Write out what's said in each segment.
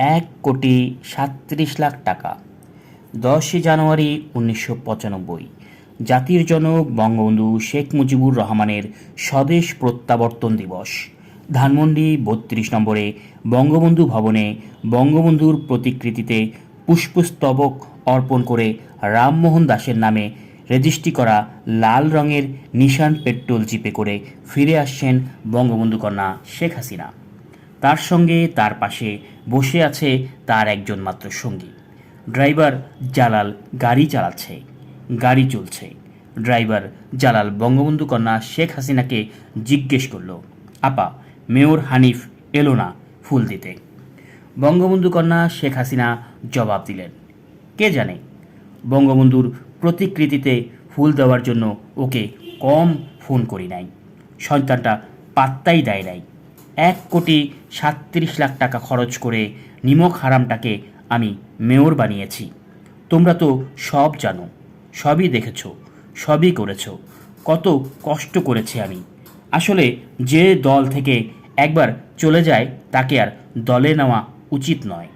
1,37,00,000 টাকা। 10 জানুয়ারি 1995 জাতির জনক বঙ্গবন্ধু শেখ মুজিবুর রহমানের স্বদেশ প্রত্যাবর্তন দিবস। ধানমন্ডি 32 নম্বরে বঙ্গবন্ধু ভবনে বঙ্গবন্ধুর প্রতিকৃতিতে পুষ্পস্তবক অর্পণ করে রামমোহন দাসের নামে রেজিস্ট্রি করা লাল রঙের নিশান পেট্রোল জিপে করে ফিরে আসছেন বঙ্গবন্ধু কন্যা শেখ হাসিনা। তার সঙ্গে তার পাশে বসে আছে তার একজন মাত্র সঙ্গী। ড্রাইভার জালাল গাড়ি চালাচ্ছে, গাড়ি চলছে। ড্রাইভার জালাল বঙ্গবন্ধু কন্যা শেখ হাসিনাকে জিজ্ঞেস করল, আপা, মেয়র হানিফ এলো না ফুল দিতে? বঙ্গবন্ধু কন্যা শেখ হাসিনা জবাব দিলেন, কে জানে, বঙ্গবন্ধুর প্রতিকৃতিতে ফুল দেওয়ার জন্য ওকে কম ফোন করি নাই, সন্তানটা পাত্তাই দেয় নাই। 1,37,00,000 টাকা খরচ করে নিমক হারামটাকে আমি মেয়র বানিয়েছি। তোমরা তো সব জানো, সবই দেখেছ, সবই করেছ। কত কষ্ট করেছি আমি। আসলে যে দল থেকে একবার চলে যায় তাকে আর দলে নেওয়া উচিত নয়।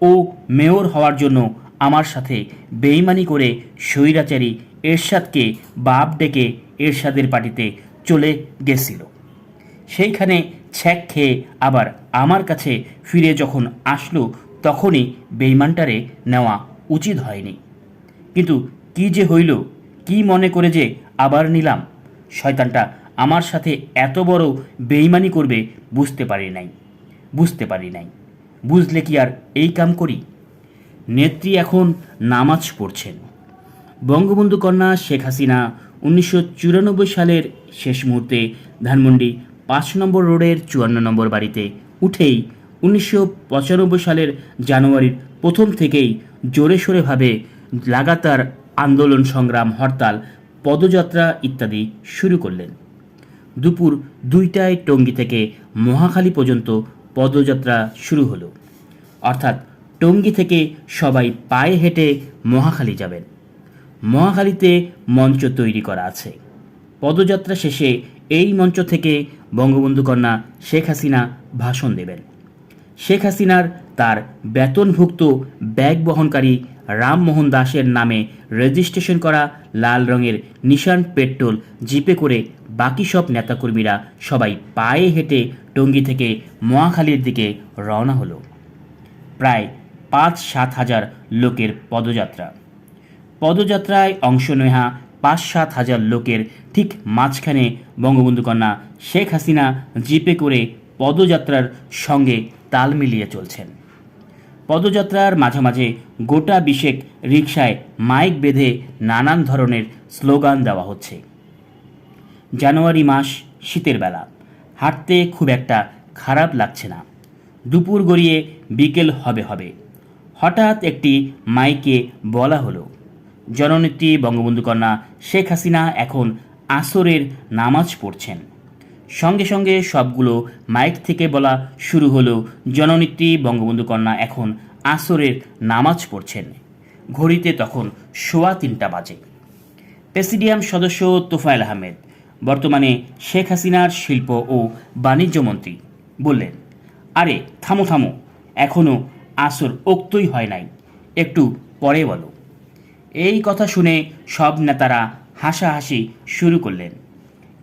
ও মেয়র হওয়ার জন্য আমার সাথে বেইমানি করে স্বৈরাচারী এরশাদকে বাপ ডেকে এরশাদের পার্টিতে চলে গেছিল। সেইখানে ছ্যাক খেয়ে আবার আমার কাছে ফিরে যখন আসলো তখনই বেইমানটারে নেওয়া উচিত হয়নি। কিন্তু কি যে হইল, কি মনে করে যে আবার নিলাম। শয়তানটা আমার সাথে এত বড় বেইমানি করবে বুঝতে পারি নাই। বুঝলে কি আর এই কাম করি? নেত্রী এখন নামাজ পড়ছেন। বঙ্গবন্ধু কন্যা শেখ হাসিনা 1994 সালের শেষ মুহূর্তে ধানমন্ডি 5 নম্বর রোডের 54 নম্বর বাড়িতে উঠেই 1995 সালের জানুয়ারির প্রথম থেকেই জোরে সোরেভাবে লাগাতার আন্দোলন, সংগ্রাম, হরতাল, পদযাত্রা ইত্যাদি শুরু করলেন। দুপুর 2টায় টঙ্গী থেকে মহাখালী পর্যন্ত পদযাত্রা শুরু হলো। অর্থাৎ টঙ্গী থেকে সবাই পায়ে হেঁটে মহাখালী যাবেন। মহাখালীতে মঞ্চ তৈরি করা আছে। পদযাত্রা শেষে এই মঞ্চ থেকে বঙ্গবন্ধু কন্যা শেখ হাসিনা ভাষণ দেবেন। শেখ হাসিনার তার বেতনভুক্ত ব্যাগ বহনকারী রামমোহন দাসের নামে রেজিস্ট্রেশন করা লাল রঙের নিশান পেট্রোল জিপে করে বাকি সব নেতাকর্মীরা সবাই পায়ে হেঁটে টঙ্গী থেকে মহাখালীর দিকে রওনা হলো। প্রায় 5-7 হাজার লোকের পদযাত্রায় অংশ নেওয়া 5-7 হাজার লোকের ঠিক মাঝখানে বঙ্গবন্ধু কন্যা শেখ হাসিনা জিপে করে পদযাত্রার সঙ্গে তাল মিলিয়ে চলছেন। পদযাত্রার মাঝে গোটা 20 রিকশায় মাইক বেঁধে নানান ধরনের স্লোগান দেওয়া হচ্ছে। জানুয়ারি মাস, শীতের বেলা, হাঁটতে খুব একটা খারাপ লাগছে না। দুপুর গড়িয়ে বিকেল হবে। হঠাৎ একটি মাইকে বলা হলো, জননেত্রী বঙ্গবন্ধু কন্যা শেখ হাসিনা এখন আসরের নামাজ পড়ছেন। সঙ্গে সঙ্গে সবগুলো মাইক থেকে বলা শুরু হলো, জননেত্রী বঙ্গবন্ধু কন্যা এখন আসরের নামাজ পড়ছেন। ঘড়িতে তখন 3:15 বাজে। প্রেসিডিয়াম সদস্য তোফায়েল আহমেদ, বর্তমানে শেখ হাসিনার শিল্প ও বাণিজ্য মন্ত্রী, বললেন, আরে থামো, এখনও আসর উক্তই হয় নাই, একটু পরে বলো। এই কথা শুনে সব নেতারা হাসাহাসি শুরু করলেন।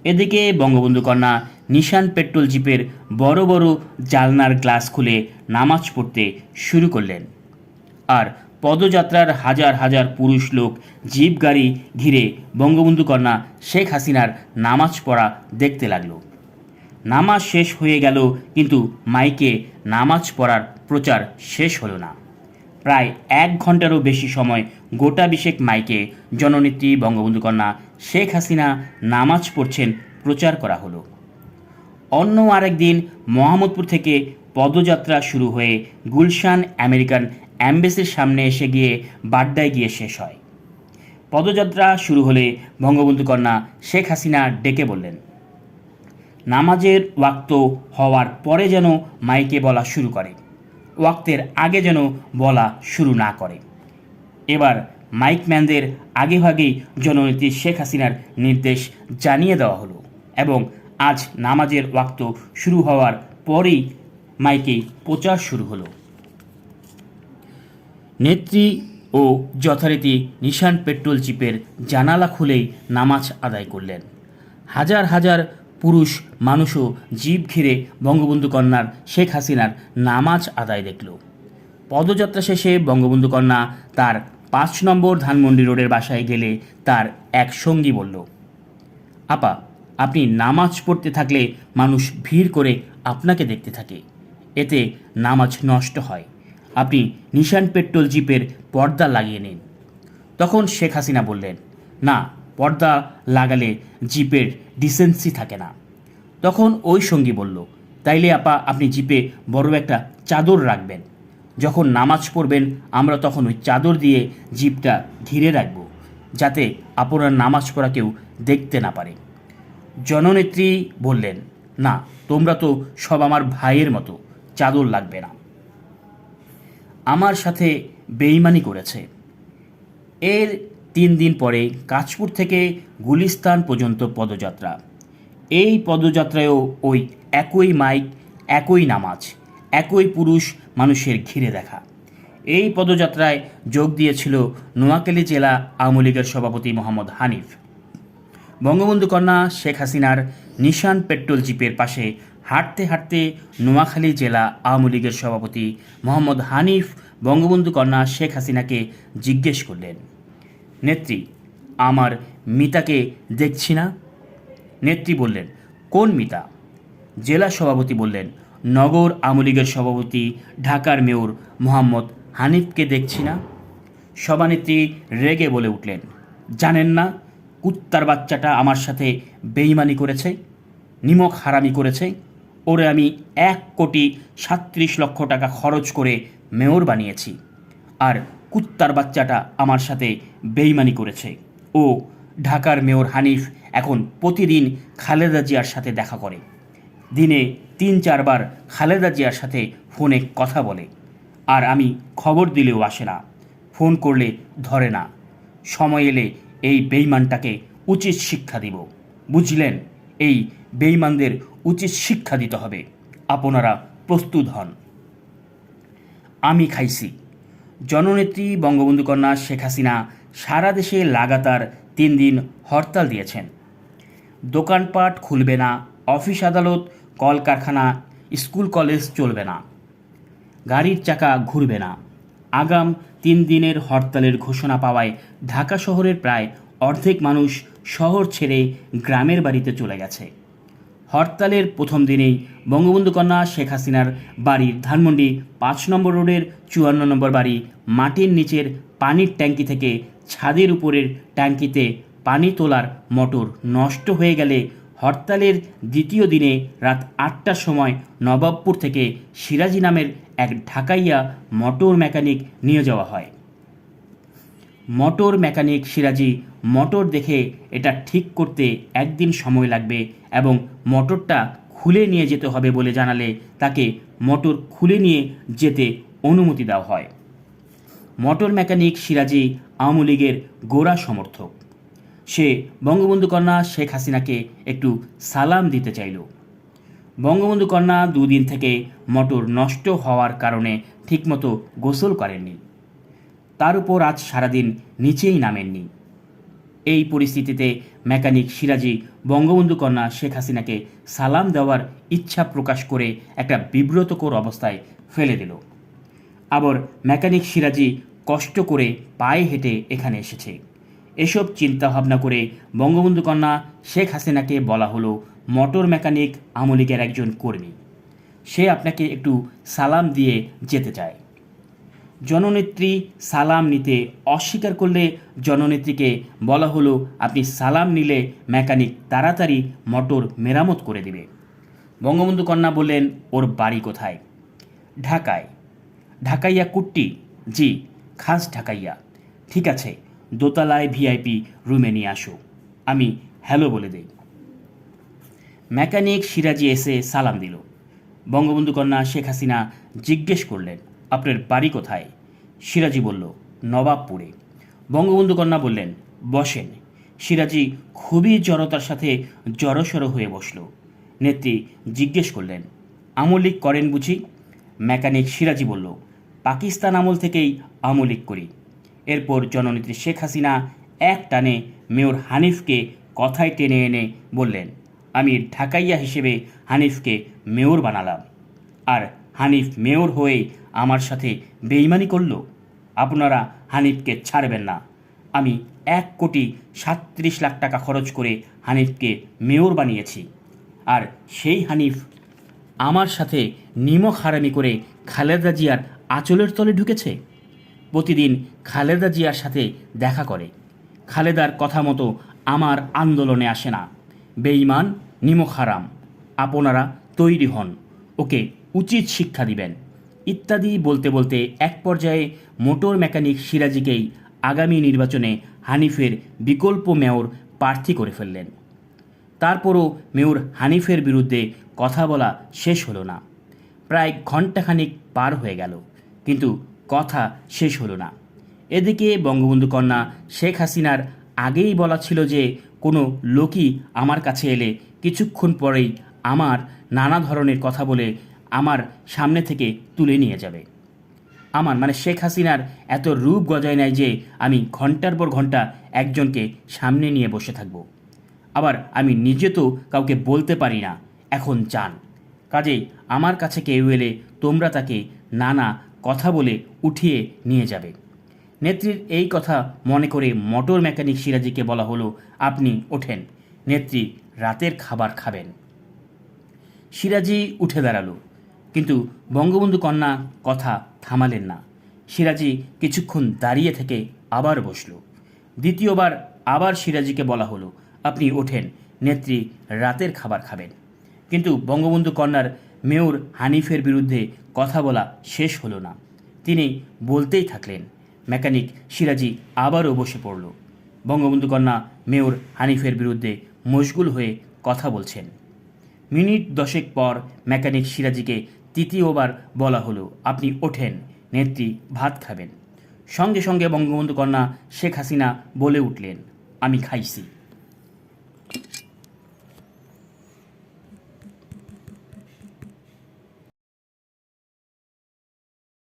এদিকে বঙ্গবন্ধু কন্যা নিশান পেট্রোল জিপের বড় বড় জালনার গ্লাস খুলে নামাজ পড়তে শুরু করলেন। আর পদযাত্রার হাজার হাজার পুরুষ লোক জিপ গাড়ি ঘিরে বঙ্গবন্ধু কন্যা শেখ হাসিনার নামাজ পড়া দেখতে লাগলো। নামাজ শেষ হয়ে গেল, কিন্তু মাইকে নামাজ পড়ার প্রচার শেষ হলো না। প্রায় 1 ঘন্টারও বেশি সময় গোটা 20 মাইকে জননেত্রী বঙ্গবন্ধু কন্যা শেখ হাসিনা নামাজ পড়ছেন প্রচার করা হলো। অন্য আরেকদিন মোহাম্মদপুর থেকে পদযাত্রা শুরু হয়ে গুলশান আমেরিকান অ্যাম্বাসির সামনে এসে গিয়ে বাড্ডায় গিয়ে শেষ হয়। পদযাত্রা শুরু হলে বঙ্গবন্ধু কন্যা শেখ হাসিনা ডেকে বললেন, নামাজের ওয়াক্ত হওয়ার পরে যেন মাইকে বলা শুরু করে, ওয়াক্তের আগে যেন বলা শুরু না করে। এবার মাইকম্যানদের আগেভাগেই জননেত্রী শেখ হাসিনার নির্দেশ জানিয়ে দেওয়া হলো এবং আজ নামাজের ওয়াক্ত শুরু হওয়ার পরেই মাইকেই প্রচার শুরু হলো। নেত্রী ও যথারীতি নিশান পেট্রোল জিপের জানালা খুলেই নামাজ আদায় করলেন। হাজার হাজার পুরুষ মানুষও জিপ ঘিরে বঙ্গবন্ধু কন্যার শেখ হাসিনার নামাজ আদায় দেখল। পদযাত্রা শেষে বঙ্গবন্ধু কন্যা তার 5 নম্বর ধানমন্ডি রোডের বাসায় গেলে তার এক সঙ্গী বলল, আপা, আপনি নামাজ পড়তে থাকলে মানুষ ভিড় করে আপনাকে দেখতে থাকে, এতে নামাজ নষ্ট হয়। আপনি নিশান পেট্রোল জিপের পর্দা লাগিয়ে নিন। তখন শেখ হাসিনা বললেন, না, পর্দা লাগালে জিপের ডিসেন্সি থাকে না। তখন ওই সঙ্গী বলল, তাইলে আপা আপনি জিপে বড় একটা চাদর রাখবেন, যখন নামাজ পড়বেন আমরা তখন ওই চাদর দিয়ে জিপটা ঘিরে রাখব, যাতে আপনার নামাজ পড়া কেউ দেখতে না পারে। জননেত্রী বললেন, না, তোমরা তো সব আমার ভাইয়ের মতো, চাদর লাগবে না। আমার সাথে বেইমানি করেছে। এর 3 দিন পরে কাঁচপুর থেকে গুলিস্তান পর্যন্ত পদযাত্রা। এই পদযাত্রায়ও ওই একই মাইক, একই নামাজ, একই পুরুষ মানুষের ঘিরে দেখা। এই পদযাত্রায় যোগ দিয়েছিল নোয়াখালী জেলা আওয়ামী লীগের সভাপতি মোহাম্মদ হানিফ। বঙ্গবন্ধু কন্যা শেখ হাসিনার নিশান পেট্রোল জিপের পাশে হাঁটতে হাঁটতে নোয়াখালী জেলা আওয়ামী লীগের সভাপতি মোহাম্মদ হানিফ বঙ্গবন্ধু কন্যা শেখ হাসিনাকে জিজ্ঞেস করলেন, নেত্রী, আমার মিতাকে দেখছি না। নেত্রী বললেন, কোন মিতা? জেলা সভাপতি বললেন, নগর আওয়ামী লীগের সভাপতি ঢাকার মেয়র মোহাম্মদ হানিফকে দেখছি না। সভানেত্রী রেগে বলে উঠলেন, জানেন না কুত্তার বাচ্চাটা আমার সাথে বেইমানি করেছে, নিমক হারামি করেছে। ওরে আমি 1,37,00,000 টাকা খরচ করে মেয়র বানিয়েছি, আর কুত্তার বাচ্চাটা আমার সাথে বেইমানি করেছে। ও ঢাকার মেয়র হানিফ এখন প্রতিদিন খালেদা জিয়ার সাথে দেখা করে, দিনে 3-4 বার খালেদা জিয়ার সাথে ফোনে কথা বলে, আর আমি খবর দিলেও আসে না, ফোন করলে ধরে না। সময় এলে এই বেইমানটাকে উচিত শিক্ষা দিব, বুঝলেন? এই বেইমানদের উচিত শিক্ষা দিতে হবে। আপনারা প্রস্তুত হন। আমি খাইছি। জননেত্রী বঙ্গবন্ধু কন্যা শেখ হাসিনা সারা দেশে লাগাতার 3 দিন হরতাল দিয়েছেন। দোকানপাট খুলবে না, অফিস আদালত, কলকারখানা, স্কুল কলেজ চলবে না, গাড়ির চাকা ঘুরবে না। আগাম 3 দিনের হরতালের ঘোষণা পাওয়ায় ঢাকা শহরের প্রায় অর্ধেক মানুষ শহর ছেড়ে গ্রামের বাড়িতে চলে গেছে। হরতালের প্রথম দিনেই বঙ্গবন্ধু কন্যা শেখ হাসিনার বাড়ির ধানমন্ডি 5 নম্বর রোডের 54 নম্বর বাড়ি মাটির নিচের পানির ট্যাঙ্কি থেকে ছাদের উপরের ট্যাঙ্কিতে পানি তোলার মোটর নষ্ট হয়ে গেলে হরতালের দ্বিতীয় দিনে রাত 8টার সময় নবাবপুর থেকে সিরাজি নামের এক ঢাকাইয়া মোটর মেকানিক নিয়ে যাওয়া হয়। মোটর মেকানিক সিরাজি মোটর দেখে এটা ঠিক করতে 1 দিন সময় লাগবে এবং মোটরটা খুলে নিয়ে যেতে হবে বলে জানালে তাকে মোটর খুলে নিয়ে যেতে অনুমতি দেওয়া হয়। মোটর মেকানিক সিরাজি আওয়ামী লীগের গোড়া সমর্থক। সে বঙ্গবন্ধু কন্যা শেখ হাসিনাকে একটু সালাম দিতে চাইল। বঙ্গবন্ধু কন্যা 2 দিন থেকে মোটর নষ্ট হওয়ার কারণে ঠিকমতো গোসল করেননি, তার উপর আজ সারাদিন নিচেই নামেননি। এই পরিস্থিতিতে মেকানিক সিরাজি বঙ্গবন্ধু কন্যা শেখ হাসিনাকে সালাম দেওয়ার ইচ্ছা প্রকাশ করে একটা বিব্রতকর অবস্থায় ফেলে দিল। আবার মেকানিক সিরাজি কষ্ট করে পায়ে হেঁটে এখানে এসেছে। এসব চিন্তাভাবনা করে বঙ্গবন্ধু কন্যা শেখ হাসিনাকে বলা হলো, মোটর মেকানিক আওয়ামী লীগের একজন কর্মী, সে আপনাকে একটু সালাম দিয়ে যেতে চায়। জননেত্রী সালাম নিতে অস্বীকার করলে জননেত্রীকে বলা হলো, আপনি সালাম নিলে মেকানিক তাড়াতাড়ি মোটর মেরামত করে দিবে। বঙ্গবন্ধু কন্যা বললেন, ওর বাড়ি কোথায়? ঢাকায়। ঢাকাইয়া কুট্টি? জি, খাস ঢাকাইয়া। ঠিক আছে, দোতলায় ভিআইপি রুমে নিয়ে আসো, আমি হ্যালো বলে দেই। মেকানিক সিরাজি এসে সালাম দিল। বঙ্গবন্ধু কন্যা শেখ হাসিনা জিজ্ঞেস করলেন, আপনার বাড়ি কোথায়? সিরাজি বলল, নবাবপুরে। বঙ্গবন্ধু কন্যা বললেন, বসেন। সিরাজি খুবই জড়তার সাথে জড়সড় হয়ে বসল। নেত্রী জিজ্ঞেস করলেন, আওয়ামী লীগ করেন বুঝি? মেকানিক সিরাজি বলল, পাকিস্তান আমল থেকেই আমলিক করি। এরপর জননেত্রী শেখ হাসিনা এক টানে মেয়র হানিফকে কথায় টেনে এনে বললেন, আমি ঢাকাইয়া হিসেবে হানিফকে মেয়র বানালাম, আর হানিফ মেয়র হয়ে আমার সাথে বেইমানি করল। আপনারা হানিফকে ছাড়বেন না। আমি 1,37,00,000 টাকা খরচ করে হানিফকে মেয়র বানিয়েছি, আর সেই হানিফ আমার সাথে নিমক হারামি করে খালেদা জিয়ার আঁচলের তলে ঢুকেছে। প্রতিদিন খালেদা জিয়ার সাথে দেখা করে, খালেদার কথা মতো আমার আন্দোলনে আসে না। বেঈমান, নিমক হারাম, আপনারা তৈরি হন, ওকে উচিত শিক্ষা দিবেন ইত্যাদি বলতে বলতে এক পর্যায়ে মোটর মেকানিক সিরাজীকেই আগামী নির্বাচনে হানিফের বিকল্প মেয়র প্রার্থী করে ফেললেন। তারপরও মেয়র হানিফের বিরুদ্ধে কথা বলা শেষ হলো না। প্রায় ঘণ্টাখানিক পার হয়ে গেল, কিন্তু কথা শেষ হলো না। এদিকে বঙ্গবন্ধু কন্যা শেখ হাসিনার আগেই বলা ছিল যে কোনো লোকই আমার কাছে এলে কিছুক্ষণ পরেই আমার নানা ধরনের কথা বলে আমার সামনে থেকে তুলে নিয়ে যাবে। আমার মানে শেখ হাসিনার এত রূপ গজায় নাই যে আমি ঘন্টার পর ঘন্টা একজনকে সামনে নিয়ে বসে থাকব। আবার আমি নিজে তো কাউকে বলতে পারি না এখন যান। কাজেই আমার কাছে কেউ এলে তোমরা তাকে নানা কথা বলে উঠিয়ে নিয়ে যাবে। নেত্রীর এই কথা মনে করে মোটর মেকানিক সিরাজীকে বলা হলো, আপনি ওঠেন, নেত্রী রাতের খাবার খাবেন। সিরাজী উঠে দাঁড়ালো, কিন্তু বঙ্গবন্ধু কন্যা কথা থামালেন না। সিরাজী কিছুক্ষণ দাঁড়িয়ে থেকে আবার বসল। দ্বিতীয়বার আবার সিরাজীকে বলা হলো, আপনি ওঠেন, নেত্রী রাতের খাবার খাবেন। কিন্তু বঙ্গবন্ধু কন্যার মেয়র হানিফের বিরুদ্ধে কথা বলা শেষ হলো না। তিনি বলতেই থাকলেন। মেকানিক সিরাজী আবারও বসে পড়ল। বঙ্গবন্ধু কন্যা মেয়র হানিফের বিরুদ্ধে মশগুল হয়ে কথা বলছেন। মিনিট 10 পর মেকানিক সিরাজীকে তৃতীয়বার বলা হলো, আপনি ওঠেন, নেত্রী ভাত খাবেন। সঙ্গে সঙ্গে বঙ্গবন্ধু কন্যা শেখ হাসিনা বলে উঠলেন, আমি খাইছি।